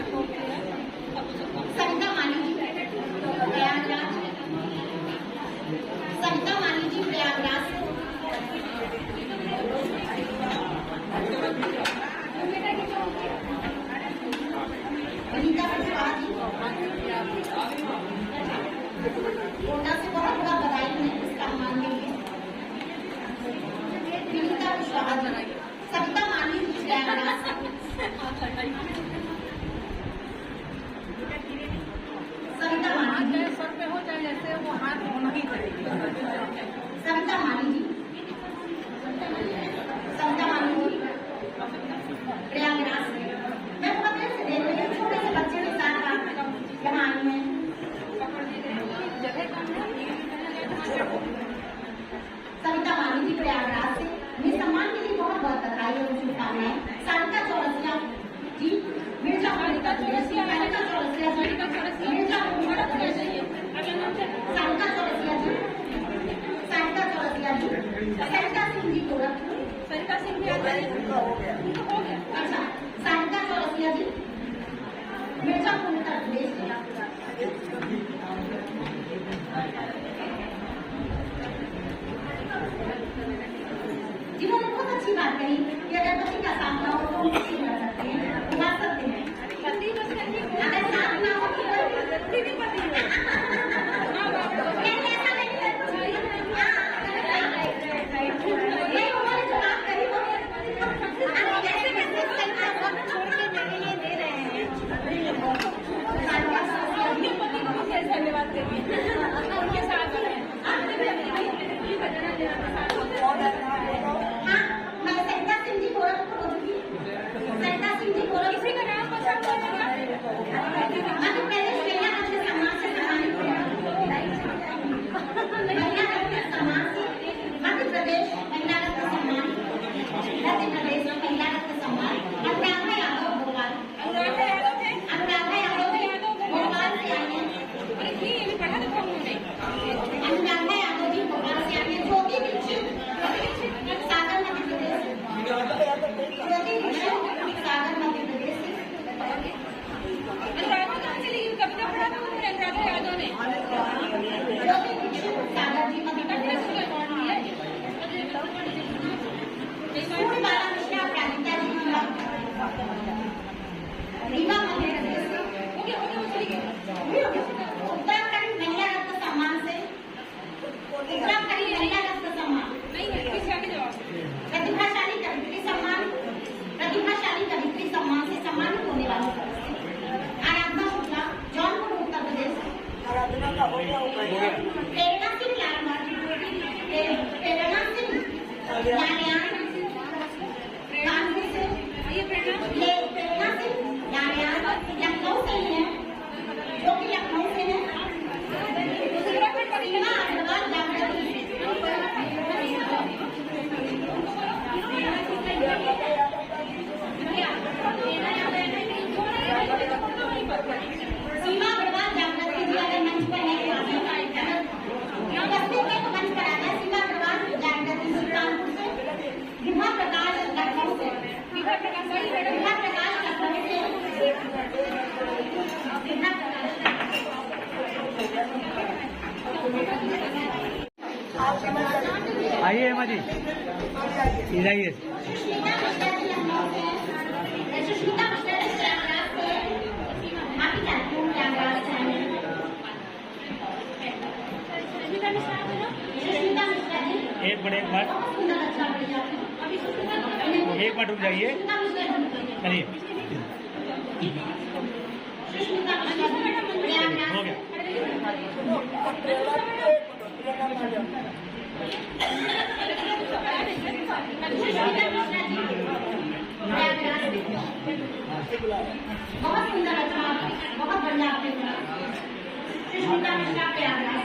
सरिता माली जी प्रयागराज, सरिता माली जी प्रयागराज से। विनीता कुशवाहा जी गोंडा से बहुत बहुत बधाई है इस सम्मान के लिए। विनीता कुशवाहा जी, सरिता माली जी प्रयागराज से। सरिता माली जी, सर पे हो जाए जैसे वो हाथ होना ही पड़ेगा। सरिता माली जी, सरिता माली जी प्रयागराज से। मैं बहुत देर से देख रही हूँ, छोटे से बच्चे के साथ आप यहाँ आई हैं। सरिता माली जी प्रयागराज से, इस सम्मान के लिए बहुत बहुत बधाई और शुभकामनाएं। सारिका चौरसिया जी मिर्जापुर उत्तर प्रदेश से। सारिका चौरसिया जी मिर्जापुर उत्तर प्रदेश से। सारिका चौरसिया जी, सारिका चौरसिया जी, सरिता सिंह जी गोरखपुर। सरिता सिंह भी आ जाइए। हो गया। अच्छा, सारिका चौरसिया जी मिर्जापुर उत्तर प्रदेश से। जिन्होंने बहुत अच्छी बात कही कि अगर पति का साथ ना हो तो उनसे कर सकते हैं, उगा सकते हैं। अगर साथ ना हो तो ऐसा नहीं है। नहीं, उन्होंने जो बात कही वो कैसे कैसे छोड़ के मेरे लिए दे रहे हैं। पति को भी धन्यवाद करिए। उनके साथ हाँ, मैं सरिता सिंह जी गोरखपुर हो चुकी। सरिता सिंह जी गोरखपुर। किसी का नाम पसंद है? मध्य प्रदेश महिला राज्य सम्मान प्रेरणा सिंह प्रेरणा सिंह नारायण कानपुर से, ये प्रेरणा सिंह नारायण लखनऊ से है, जो कि लखनऊ से है। सीमा अग्रवाल जागृति सीमा अग्रवाल जागृति जी अगर मंच पर है उपस्थित है तो मंच पर आ जाए। सीमा अग्रवाल जागृति जी कानपुर से, विभा प्रकाश लखनऊ से, विभा प्रकाश लखनऊ से, आइए हेमा जी, इधर आइए। सुष्मिता मिश्रा जी लखनऊ से, सुष्मिता मिश्रा जी प्रयागराज से, माफी चाहती हूँ प्रयागराज से। सुष्मिता मिश्रा जी एक मिनट, एक मिनट, सुंदर अच्छा बोली जाती है। अभी एक मिनट रुक जाइए, चलिए सुष्मिता मिश्रा जी प्रयागराज हो गया। बहुत सुंदर अच्छा, बहुत बढ़िया आपने बोला। सुष्मिता मिश्रा प्रयागराज।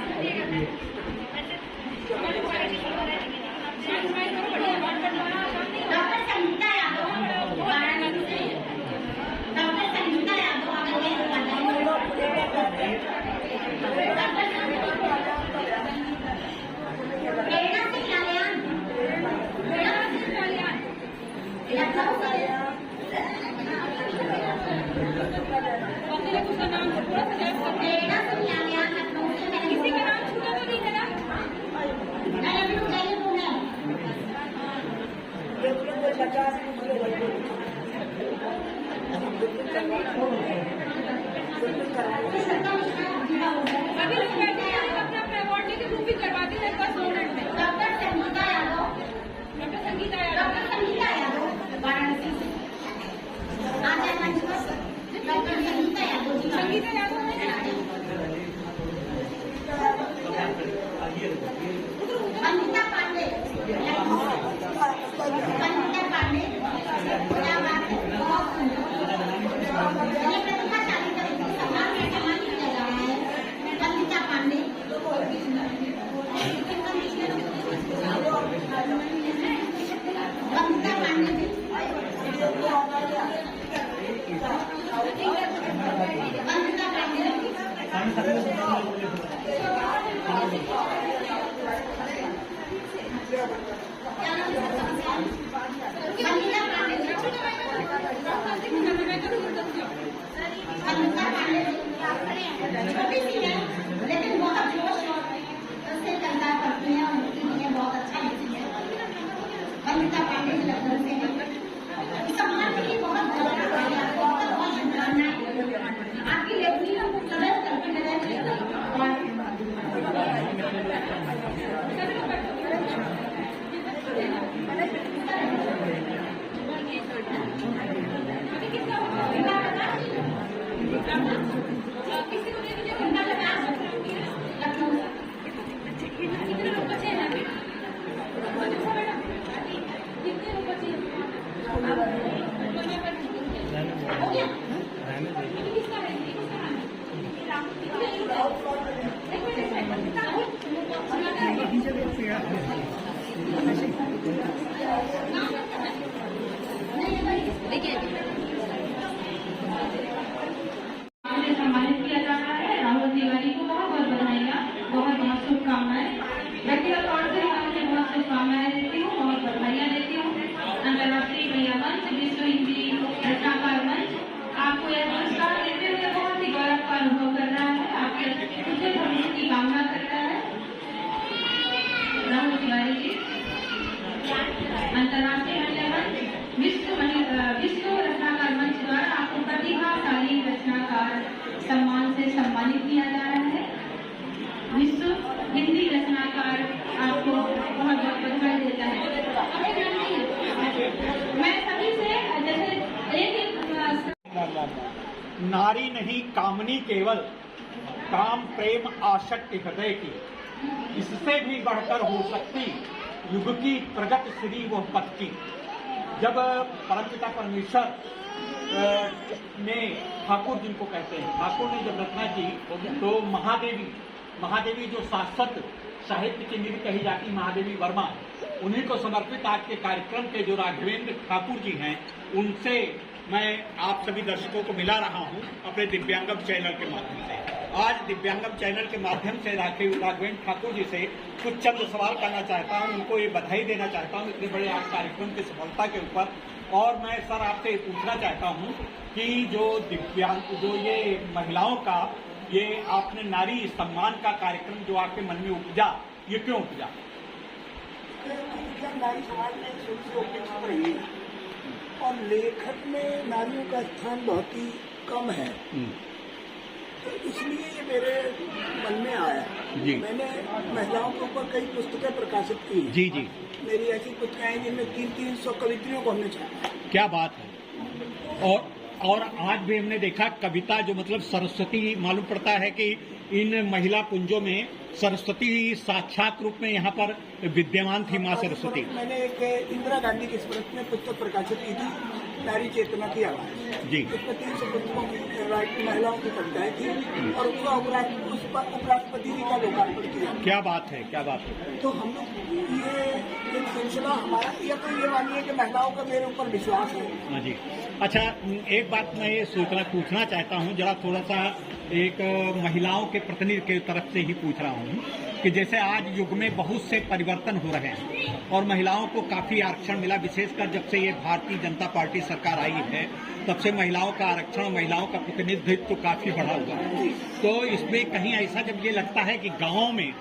डॉक्टर संगीता यादव वाराणसी से, डॉक्टर संगीता यादव आगे प्रेरणा सिंह नारायण, लखनऊ से, प्रेरणा सिंह नारायण लखनऊ से। मैंने किसी का नाम छूटा तो नहीं है ना? नहीं अभी रुक जाइए, वो है अभी रुक बैठे हैं, अपना अपना अवार्ड लेके ग्रुपिंग करवाते हैं बस 2 मिनट में। डॉक्टर संगीता यादव, डॉक्टर संगीता यादव वाराणसी से आ जाए मंच पर। डॉक्टर संगीता यादव जी, संगीता यादव वंदिता पांडे, वंदिता पांडे, क्या बात है, बहुत सुंदर। ये प्रतिभाशाली व्यक्ति सम्मान में सम्मानित किया जा रहा है। वंदिता पांडे, वंदिता पांडे जी, वंदिता पांडे छोटी सी है लेकिन बहुत जोश से कविता करती है और उनके लिए बहुत अच्छा लिखती है। वंदिता पांडे जी लखनऊ से है। समाज के लिए बहुत बहुत शुभकामनाएं। आपकी लेखनी में कुछ सदस्य करते रहे किसी को दे दीजिए लखनऊ से। कितने लोग बचे हैं अभी? कितने लोग बचे हैं? हो गया? किसका है? सम्मानित किया जा रहा है। राहुल तिवारी को बहुत बहुत बधाइयाँ, बहुत बहुत शुभकामनाएं। व्यक्तिगत तौर से मैं उन्हें बहुत शुभकामनाएं देती हूँ, बहुत बधाइयाँ देती हूँ। अंतर्राष्ट्रीय महिला मंच, विश्व हिंदी रचनाकार मंच आपको यह पुरस्कार देते हुए बहुत ही गौरव का अनुभव कर रहा है, आपके उज्जवल भविष्य की कामना करता है। राहुल तिवारी जी, अंतर्राष्ट्रीय महिला मंच, विश्व रचनाकार मंच द्वारा आपको प्रतिभाशाली रचनाकार सम्मान से सम्मानित किया जा रहा है। विश्व हिंदी रचनाकार आपको बहुत बहुत बधाई देता है। मैं सभी से जैसे एक नारी नहीं कामनी केवल काम प्रेम आसक्ति हृदय की, इससे भी बढ़कर हो सकती युग की प्रगति श्री वह पथ की। जब परमपिता परमेश्वर ने ठाकुर जिनको कहते हैं, ठाकुर ने जब रचना की तो महादेवी जो शाश्वत साहित्य की निधि कही जाती महादेवी वर्मा, उन्हीं को समर्पित आज के कार्यक्रम के जो राघवेंद्र ठाकुर जी हैं, उनसे मैं आप सभी दर्शकों को मिला रहा हूं अपने दिव्यांगम चैनल के माध्यम से। आज दिव्यांगम चैनल के माध्यम से राघवेंद्र ठाकुर जी से कुछ चंद सवाल करना चाहता हूं, उनको ये बधाई देना चाहता हूं इतने बड़े आज कार्यक्रम की सफलता के ऊपर। और मैं सर आपसे पूछना चाहता हूं कि जो ये महिलाओं का ये आपने नारी सम्मान का कार्यक्रम जो आपके मन में उपजा, ये क्यों उपजा? नारी समाज में शुरू से उपेक्षित रही है और लेखन में नारियों का स्थान बहुत ही कम है, तो इसलिए ये मेरे मन में आया। मैंने महिलाओं के ऊपर कई पुस्तकें प्रकाशित की हैं। जी। मेरी ऐसी पुस्तकें हैं जिनमें 300 कवित्रियों को हमने छापा। क्या बात है। और आज भी हमने देखा कविता जो मतलब सरस्वती, मालूम पड़ता है कि इन महिला कुंजों में सरस्वती साक्षात रूप में यहाँ पर विद्यमान थी माँ सरस्वती। मैंने एक इंदिरा गांधी की स्मृति में पुस्तक प्रकाशित की थी, नारी चेतना की आवाज जी। उसमें 300 पुस्तकों की महिलाओं की कविताएं थी और उसका उपराष्ट्रपति जी का लोकार्पण किया। क्या बात है, क्या बात है। तो हम लोग ये एक सिलसिला हमारा, या तो ये मानिए कि महिलाओं का मेरे ऊपर विश्वास है। हाँ जी। अच्छा, एक बात मैं ये पूछना चाहता हूँ, जरा थोड़ा सा एक महिलाओं के प्रतिनिधि के तरफ से ही पूछ रहा हूँ कि जैसे आज युग में बहुत से परिवर्तन हो रहे हैं और महिलाओं को काफी आरक्षण मिला, विशेषकर जब से ये भारतीय जनता पार्टी सरकार आई है तब से महिलाओं का आरक्षण, महिलाओं का प्रतिनिधित्व काफी बढ़ा हुआ है। तो इसमें कहीं ऐसा जब ये लगता है कि गाँव में,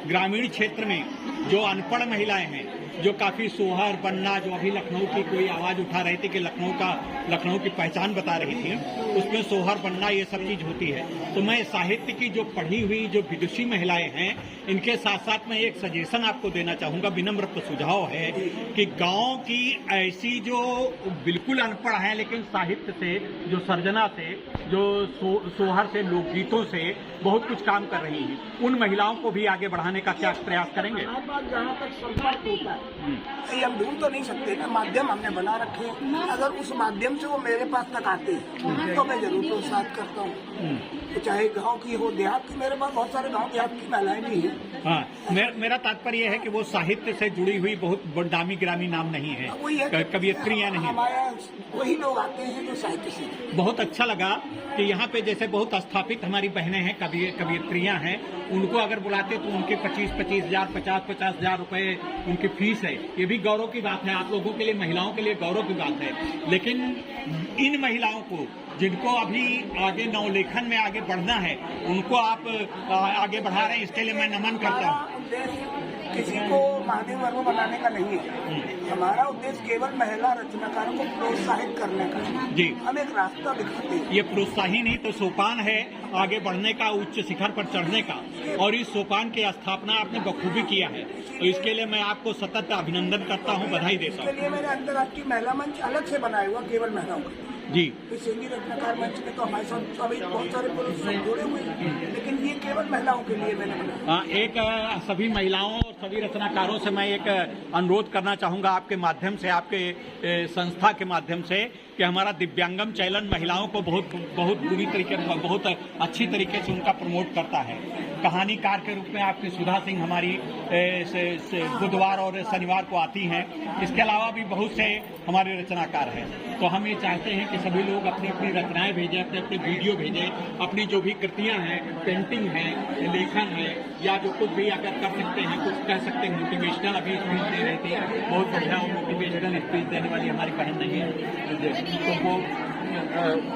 ग्रामीण क्षेत्र में जो अनपढ़ महिलाएं हैं, जो काफी सोहर बनना, जो अभी लखनऊ की कोई आवाज उठा रही थी कि लखनऊ की पहचान बता रही थी, उसमें सोहर बनना ये सब चीज होती है। तो मैं साहित्य की जो पढ़ी हुई जो विदुषी महिलाएं हैं, इनके साथ साथ मैं एक सजेशन आपको देना चाहूंगा, विनम्र सुझाव है कि गांव की ऐसी जो बिल्कुल अनपढ़ है लेकिन साहित्य से, जो सर्जना से, जो सोहर से, लोकगीतों से बहुत कुछ काम कर रही हैं, उन महिलाओं को भी आगे बढ़ाने का क्या प्रयास करेंगे? जहाँ तक संपर्क होता है ये हम ढूंढ तो नहीं सकते ना, माध्यम हमने बना रखे हैं। अगर उस माध्यम से वो मेरे पास तक आते हैं तो मैं जरूर प्रोत्साहित करता हूँ, तो चाहे गांव की हो, देहात की। मेरे पास बहुत सारे गांव देहात की महिलाएं भी हैं। हाँ, मेरा तात्पर्य है कि वो साहित्य से जुड़ी हुई बहुत दामी ग्रामी नाम नहीं है, कवियत्रियां नहीं, वही लोग आते हैं जो साहित्य से। बहुत अच्छा लगा कि यहाँ पे जैसे बहुत स्थापित हमारी बहनें हैं, कवियत्रियां हैं, उनको अगर बुलाते तो उनके 25-25 हजार, 50-50 हजार रुपए उनकी फीस है। ये भी गौरव की बात है, आप लोगों के लिए, महिलाओं के लिए गौरव की बात है। लेकिन इन महिलाओं को जिनको अभी आगे नवलेखन में आगे बढ़ना है, उनको आप आगे बढ़ा रहे हैं, इसके लिए मैं नमन करता हूँ। किसी को महादेव वर्मा बनाने का नहीं है, हमारा उद्देश्य केवल महिला रचनाकारों को प्रोत्साहित करने का जी। हम एक रास्ता दिखाते हैं। ये प्रोत्साहन ही तो सोपान है आगे बढ़ने का, उच्च शिखर पर चढ़ने का, और इस सोपान की स्थापना आपने बखूबी किया है, तो इसके लिए मैं आपको सतत अभिनंदन करता हूँ, बधाई देता हूँ। इसके लिए मैंने अंतर्राष्ट्रीय महिला मंच अलग से बनाया हुआ केवल महिलाओं का जी। इस हिंदी रचनाकार मंच में तो हमारे साथ अभी बहुत सारे पुरुष जुड़े हुए हैं, लेकिन ये केवल महिलाओं के लिए मैंने बनाया। एक सभी महिलाओं और सभी रचनाकारों से मैं एक अनुरोध करना चाहूंगा आपके माध्यम से, आपके संस्था के माध्यम से, कि हमारा दिव्यांगम चैनल महिलाओं को बहुत बुरी तरीके से, बहुत अच्छी तरीके से उनका प्रमोट करता है। कहानीकार के रूप में आपकी सुधा सिंह हमारी बुधवार और शनिवार को आती हैं। इसके अलावा भी बहुत से हमारे रचनाकार हैं। तो हम ये चाहते हैं कि सभी लोग अपनी अपनी रचनाएं भेजें, अपने अपने वीडियो भेजें, अपनी जो भी कृतियां हैं, पेंटिंग है, लेखन है, या जो कुछ भी अगर कर सकते हैं, कुछ कह सकते हैं। मोटिवेशनल अभी स्पीच दे रही थी, बहुत बढ़िया मोटिवेशनल स्पीच देने वाली हमारी बहन नहीं है, तो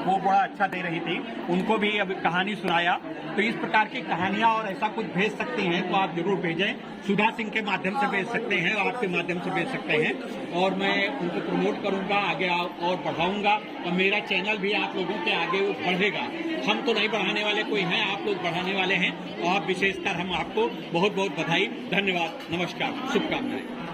वो बड़ा अच्छा दे रही थी, उनको भी अब कहानी सुनाया। तो इस प्रकार की कहानियां और ऐसा कुछ भेज सकते हैं तो आप जरूर भेजें। सुधा सिंह के माध्यम से भेज सकते हैं, और आपके माध्यम से भेज सकते हैं, और मैं उनको प्रमोट करूंगा, आगे और बढ़ाऊंगा, और मेरा चैनल भी आप लोगों के आगे बढ़ेगा। हम तो नहीं बढ़ाने वाले, कोई हैं, आप लोग बढ़ाने वाले हैं, और आप विशेषकर हम आपको बहुत बहुत बधाई, धन्यवाद, नमस्कार, शुभकामनाएं।